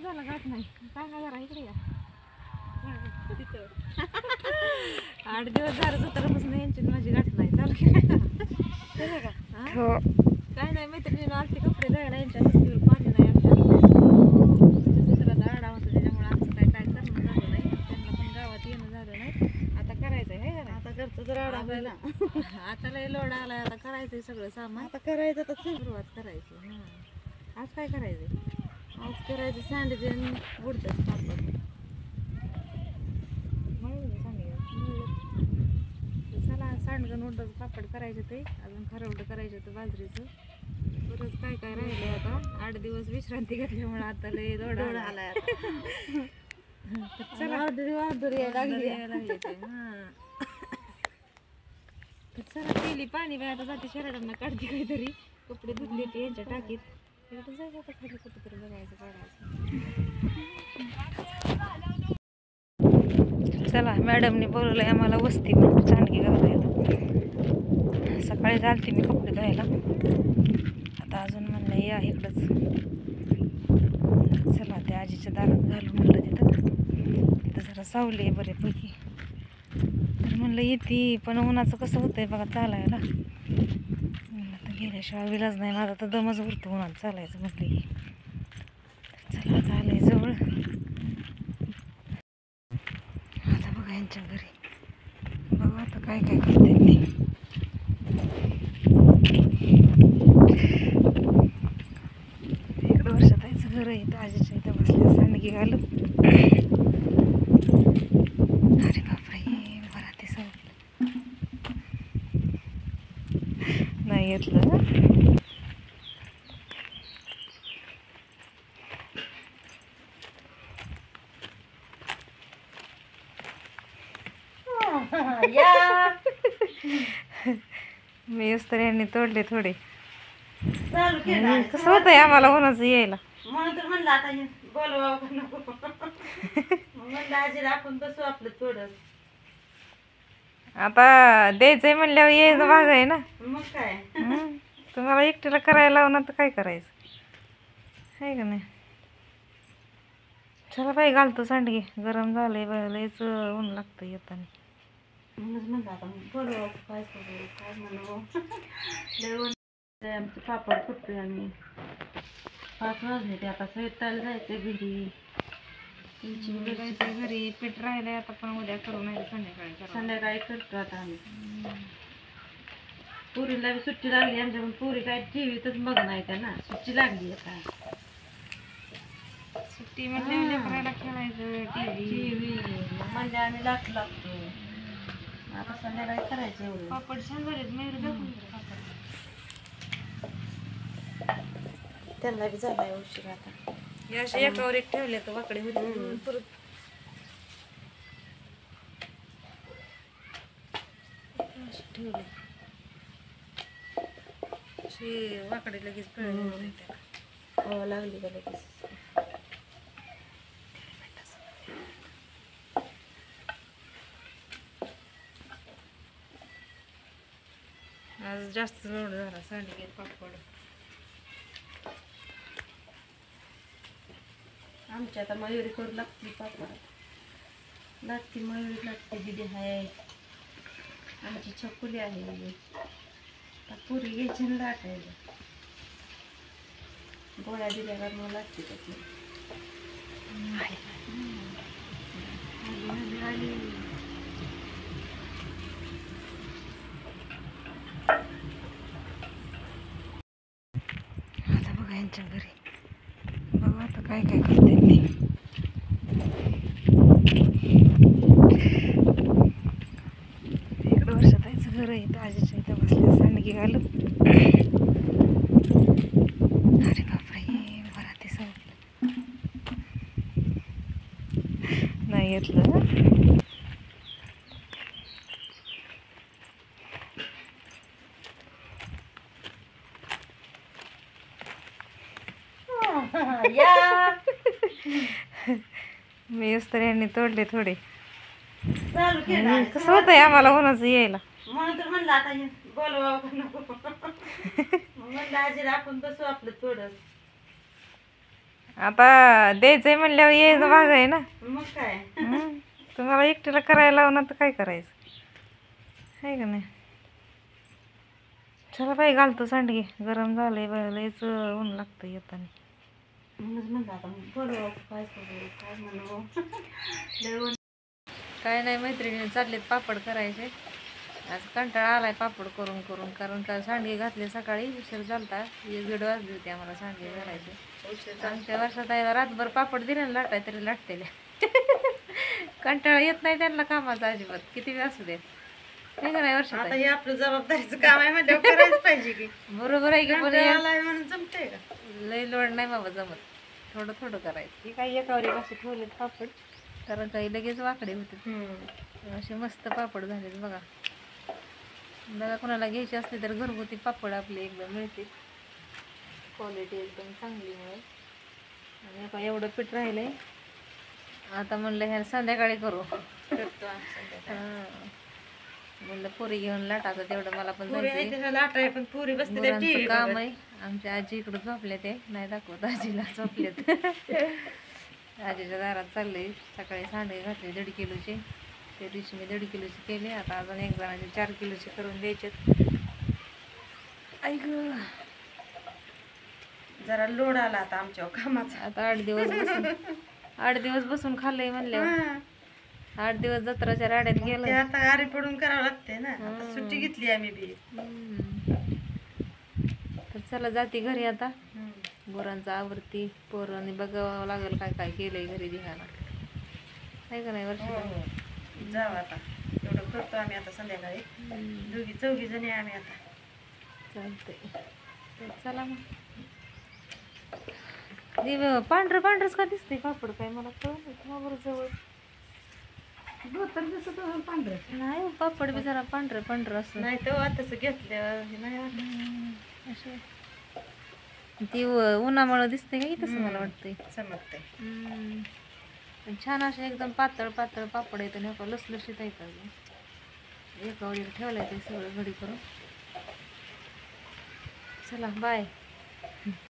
झालं गाठ नाही काय काय जरा इकडे या तिथं 8 दिवस झालं सतरापासून यांची माझी गाठ नाही चालू का हो काय नाही मैत्रिणीनं आलते कपडे धुवायला यांच्या वस्तीवर पाणी नाही आमच्या दुसरा आडा होता त्याच्यामुळे आमचं काय काय करणं झालं नाही त्यांना पण गावात येणं झालं नाही आता करायचं आहे का आता घरचं जर आडा व्हायला आता लय लोड आलाय आता करायचंय सगळं सामान आता करायचं तर सुरुवात करायची हां आज काय करायचंय आज करायचं सांडगे उडतात पापड चला सांडगं उडदाचं पापड करायचं ते अजून खरवडं करायचं होतं बाजरीचं बरंच काय काय राहिलं आता 8 दिवस विश्रांती घेतल्यामुळे आता लय लोड आलाय चला लागली चला केली पाणी बाय आता जाते शहरांना काढते काहीतरी कपडे धुतले ते यांच्या टाकीत जायचं आता खाली कुठेतरी बघायचं काढायचं चला मॅडमने बोलवलंय आम्हाला वस्ती म्हणून सांडगे घालायला सकाळी जालते मी कपडे धुवायला आता अजून म्हणलं या इकडंच चला त्या आजीच्या दारात घालू म्हणलं तिथं जरा सावली आहे बऱ्यापैकी तर म्हणलं येते पण उन्हाचं कसं होतंय बघा चालायला म्हणलं तर गेल्याशिवाय विलाज नाही माझा तर दमच उरतो उन्हात चालायचं म्हटलं की चला आता आलंय जवळ आता बघा यांच्या घरी बघा आता काय काय करते ते इकडं वर्षात यायचं घर आहे इथं आजीच्या इथं बसल्या सांडगी घालून अरे बापरे बरा ते सगळं नाही घेतलं मी तर यांनी तोडले थोडे कसं होतंय आम्हाला कोणाचं यायला म्हणून तर म्हणलं आता बोलवा नको म्हणलं आजी आपण बसू आपलं थोडं आता द्यायचंय म्हणल्यावर यायचं भाग आहे ना मग काय तुम्हाला एकटीला करायला लावणार तर काय करायचं आहे का नाही चला बाई घालतो सांडगे गरम झालंय लयच ऊन लागतं येताना म्हणूनच म्हणलं आता बोलवा काय करू काय म्हणू आमचं पापड फुटतोय आम्ही 5 वाजले ते आता स्वयंपाकाला जायचं घरी जायचं घरी पीठ राहिलंय आता पण उद्या करू नाही संध्याकाळी करतो आता आम्ही पुरीला बी सुट्टी लागली आमच्याकडून पुरी काय टीव्हीतच बघ नाही का ना सुट्टी लागली आता सुट्टी म्हणजे करायला खेळायचं टीव्ही म्हणजे आम्ही लागतो आता संध्याकाळी करायचं एवढं पापड छान झालेत मेर दाखवून त्यांना बी झालाय उशीर आता या अशा एकावर एक ठेवले तर वाकडे होते परत ठेवले अशी वाकडे लगेच कळलं लागली का लगेच आज जास्त लोड झाला सांडगे पापड आमची आता मयुरी करू लागते पापड लागते मयुरी लागते दिदी आहे आमची छकुली आहे आता पुरी घ्यायची आणि लाटायला गोळ्या दिल्यावर मग लागते त्याची आता बघा यांच्या घरी बघा आता काय काय करते ते इकडं वर्षात यायचं घर आहे इथं आजीच्या इथं बसल्या सांडगी घालून अरे बापरे बरा ते सगळं नाही घेतलं मी तर यांनी तोडले थोडे कसं होतंय आम्हाला कोणाचं यायला म्हणून तर म्हणलं आता बोलवा नको म्हणलं आजी आपण बसू आपलं थोडं आता द्यायचंय म्हणल्यावर यायचं भाग आहे ना. मग काय. तुम्हाला एकटीला करायला लावणार तर काय करायचं आहे का नाही. चला बाई घालतो सांडगे, गरम झालंय लयच ऊन लागतं येताना. म्हणूनच म्हणलं आता बोलवा काय करू काय म्हणू. काय नाही, मैत्रिणीने चाललेत पापड करायचे. आज कंटाळा आलाय पापड करून करून, कारण का सांडगे घातले सकाळी, उशीर झालता, 1-1:30 वाजले होते आम्हाला सांडगे करायचे. आमच्या वर्षात आहे रातभर पापड दिले ना लाटाय तरी लाटतेले. कंटाळा येत नाही त्यांना कामाचा अजिबात, किती वेळ असू दे नाही का नाही वर्षात. आता हे आपलं जबाबदारीचं काम आहे म्हणजे करायचं पाहिजे की. बरोबर आहे की, पण म्हणून जमतंय का. लय लोड नाही बाबा जमत, थोडं थोडं करायचं. हे काही एकावर एक असे ठेवलेत पापड, कारण काही लगेच वाकडे होते. असे मस्त पापड झालेत बघा. बघा कोणाला घ्यायचे असले तर घरगुती पापड आपले एकदम मिळते, क्वालिटी एकदम चांगली मिळेल. आणि आता एवढं पीठ राहिलंय, आता म्हणलं ह्या संध्याकाळी करू. म्हणलं पुरी घेऊन लाटायचं तेवढं मला पण जायचंय. पण पुरी बसते मुलांचं काम आहे. आमच्या आजी इकडं झोपले, ते नाही दाखवत आजीला झोपलेत. आजीच्या दारात चालले. सकाळी सांडगे घातले 1.5 किलोचे, त्या दिवशी मी 1.5 किलोचे केले. आता अजून एक जणांचे 4 किलोचे करून द्यायचेत. ऐक जरा लोड आला आता आमच्या कामाचा. आता 8 दिवस बसून खाल्लंय म्हणल्यावर 8 दिवस जत्राच्या राड्यात गेलं. आता आरी पडून करावं लागते ना. आता सुट्टी घेतली आम्ही बी. तर चला जाते घरी आता. गुरांचा आवरती, पोरांनी बघावं लागेल काय काय केलंय घरी दिहायला, नाही का नाही वर्ष. जाऊ आता, एवढं करतो आम्ही आता संध्याकाळी. 2-4 जणी आम्ही आता. चालतंय, चला मग. पांढरंच का दिसतंय पापड, काय मला कळत नाही जवळ. पांढरं नाही पापड बी जरा पांढरं असं नाही तर तसं घेतल्यावर नाही असं ती उन्हामुळं दिसते का तसं मला वाटतंय. चमकतंय. पण छान असे एकदम पातळ पातळ पापड येतं नाही का, लसलशीत येतात. एका वडीला ठेवलंय ते सगळं घडी करून. चला बाय.